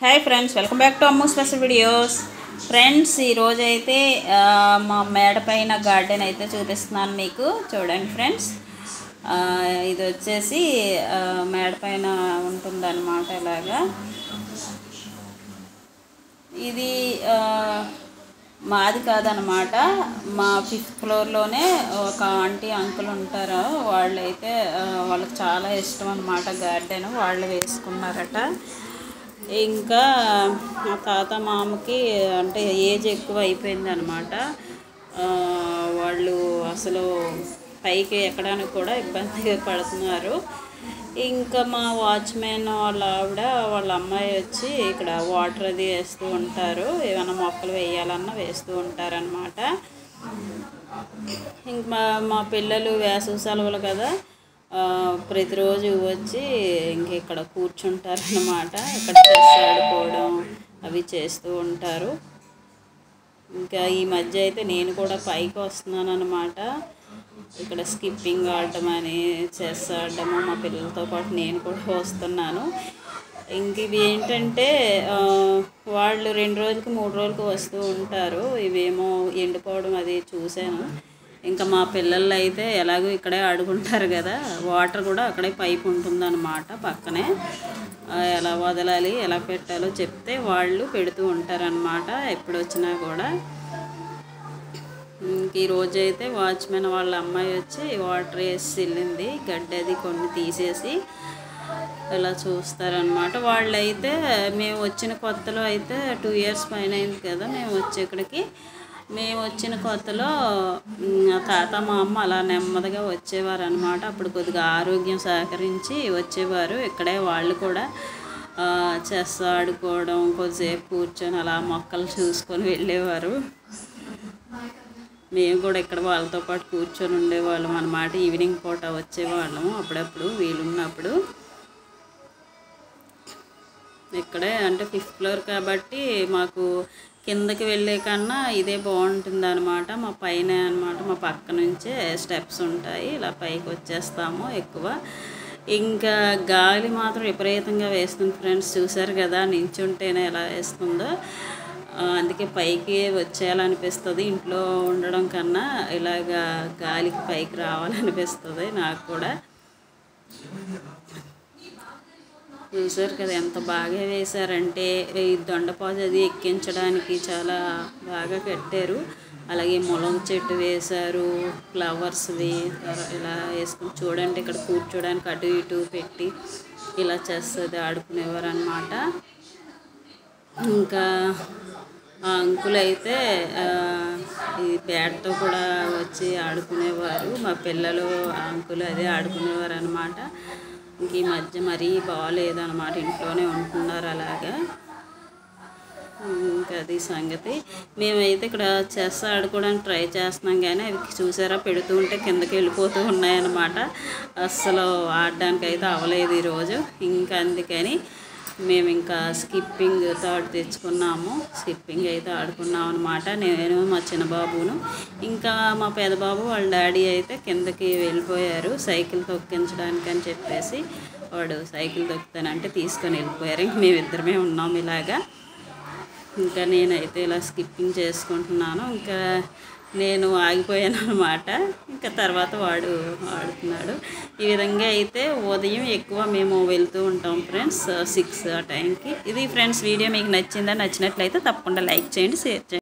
Hi friends, welcome back to Ammu special videos. Friends, ఈరోజు అయితే మా మేడ పైన గార్డెన్ అయితే చూపిస్తున్నాను మీకు. చూడండి ఫ్రెండ్స్, ఇది వచ్చేసి మేడ పైన ఉంటుందన్నమాట. ఇలాగా ఇది మాది కాదనమాట, మా 5th ఫ్లోర్లోనే ఒక ఆంటీ అంకుల్ ఉంటారు. వాళ్ళైతే వాళ్ళకి చాలా ఇష్టం అన్నమాట గార్డెన్, వాళ్ళు వేసుకున్నారట. ఇంకా మా తాత మామకి అంటే ఏజ్ ఎక్కువ అయిపోయింది అనమాట. వాళ్ళు అసలు పైకి ఎక్కడానికి కూడా ఇబ్బంది పడుతున్నారు. ఇంకా మా వాచ్మెన్ వాళ్ళ ఆవిడ వాళ్ళ అమ్మాయి వచ్చి ఇక్కడ వాటర్ అది వేస్తూ ఉంటారు. ఏమైనా మొక్కలు వేయాలన్నా వేస్తూ ఉంటారనమాట. ఇంకా మా పిల్లలు వేసవి సెలవులు కదా, ప్రతిరోజు వచ్చి ఇంక ఇక్కడ కూర్చుంటారన్నమాట. ఇక్కడ చెస్ ఆడుకోవడం అవి చేస్తూ ఉంటారు. ఇంకా ఈ మధ్య అయితే నేను కూడా పైకి వస్తున్నాను అనమాట. ఇక్కడ స్కిప్పింగ్ ఆడటం అని, చెస్ ఆడటము, మా పిల్లలతో పాటు నేను కూడా వస్తున్నాను. ఇంక ఇవి ఏంటంటే వాళ్ళు 2 రోజులకి 3 రోజులకి వస్తూ ఉంటారు. ఇవేమో ఎండిపోవడం అది చూశాను. ఇంకా మా పిల్లలు అయితే ఎలాగో ఇక్కడే ఆడుకుంటారు కదా, వాటర్ కూడా అక్కడే పైప్ ఉంటుందన్నమాట పక్కనే. ఎలా వదలాలి ఎలా పెట్టాలో చెప్తే వాళ్ళు పెడుతూ ఉంటారనమాట ఎప్పుడు వచ్చినా కూడా. ఈరోజు అయితే వాచ్మెన్ వాళ్ళ అమ్మాయి వచ్చి వాటర్ వేసి వెళ్ళింది. గడ్డి అది కొన్ని తీసేసి ఇలా చూస్తారనమాట. వాళ్ళైతే మేము వచ్చిన కొత్తలో అయితే 2 years పైన అయింది కదా మేము వచ్చి ఇక్కడికి. మేము వచ్చిన కొత్తలో తాత మా అమ్మ అలా నెమ్మదిగా వచ్చేవారు అనమాట. అప్పుడు కొద్దిగా ఆరోగ్యం సహకరించి వచ్చేవారు. ఇక్కడే వాళ్ళు కూడా చెస్ ఆడుకోవడం, కొద్దిసేపు కూర్చొని అలా మొక్కలు చూసుకొని వెళ్ళేవారు. మేము కూడా ఇక్కడ వాళ్ళతో పాటు కూర్చొని ఉండేవాళ్ళం అన్నమాట. ఈవినింగ్ పూట వచ్చేవాళ్ళము అప్పుడప్పుడు వీలున్నప్పుడు. ఇక్కడే అంటే 5th ఫ్లోర్ కాబట్టి మాకు కిందకి వెళ్ళే కన్నా ఇదే బాగుంటుంది అనమాట. మా పైన అనమాట, మా పక్క నుంచే స్టెప్స్ ఉంటాయి, ఇలా పైకి వచ్చేస్తాము ఎక్కువ. ఇంకా గాలి మాత్రం విపరీతంగా వేస్తుంది ఫ్రెండ్స్, చూసారు కదా నించుంటేనే ఎలా వేస్తుందో. అందుకే పైకి వచ్చేయాలనిపిస్తుంది. ఇంట్లో ఉండడం కన్నా ఇలాగా గాలికి పైకి రావాలనిపిస్తుంది నాకు కూడా. చూసారు కదా ఎంత బాగా వేశారంటే, ఈ దొండపాజు అది ఎక్కించడానికి చాలా బాగా కట్టారు. అలాగే ములం చెట్టు వేశారు, ఫ్లవర్స్ది ఇలా వేసుకుని. చూడండి ఇక్కడ కూర్చోడానికి అటు ఇటు పెట్టి ఇలా చేస్తుంది ఆడుకునేవారు అనమాట. ఇంకా ఆ అంకుల్ అయితే ఈ బ్యాట్తో కూడా వచ్చి ఆడుకునేవారు. మా పిల్లలు అంకుల్ అదే ఆడుకునేవారు అనమాట. ఇంక ఈ మధ్య మరీ బాగాలేదన్నమాట, ఇంట్లోనే ఉంటున్నారు అలాగా. ఇంకా అది సంగతి. మేమైతే ఇక్కడ చెస్ ఆడుకోవడానికి ట్రై చేస్తున్నాం కానీ అవి చూసారా పెడుతూ ఉంటే కిందకి వెళ్ళిపోతూ ఉన్నాయన్నమాట. అస్సలు ఆడడానికి అయితే అవ్వలేదు ఈరోజు. ఇంకా అందుకని మేము ఇంకా స్కిప్పింగ్ థర్డ్ తెచ్చుకున్నాము. స్కిప్పింగ్ అయితే ఆడుకున్నాం అనమాట, నేను మా చిన్న బాబును. ఇంకా మా పెద్దబాబు వాళ్ళ డాడీ అయితే కిందకి వెళ్ళిపోయారు సైకిల్ తొక్కించడానికి అని చెప్పేసి. వాడు సైకిల్ తొక్కుతానంటే తీసుకొని వెళ్ళిపోయారు. ఇంక మేమిద్దరమే ఉన్నాము ఇలాగా. ఇంకా నేనైతే ఇలా స్కిప్పింగ్ చేసుకుంటున్నాను. ఇంకా నేను ఆగిపోయాను అనమాట. ఇంకా తర్వాత వాడు ఆడుతున్నాడు. ఈ విధంగా అయితే ఉదయం ఎక్కువ మేము వెళ్తూ ఉంటాం ఫ్రెండ్స్, 6 ఆ టైంకి. ఇది ఫ్రెండ్స్ వీడియో మీకు నచ్చినట్లయితే తప్పకుండా లైక్ చేయండి, షేర్ చేయండి.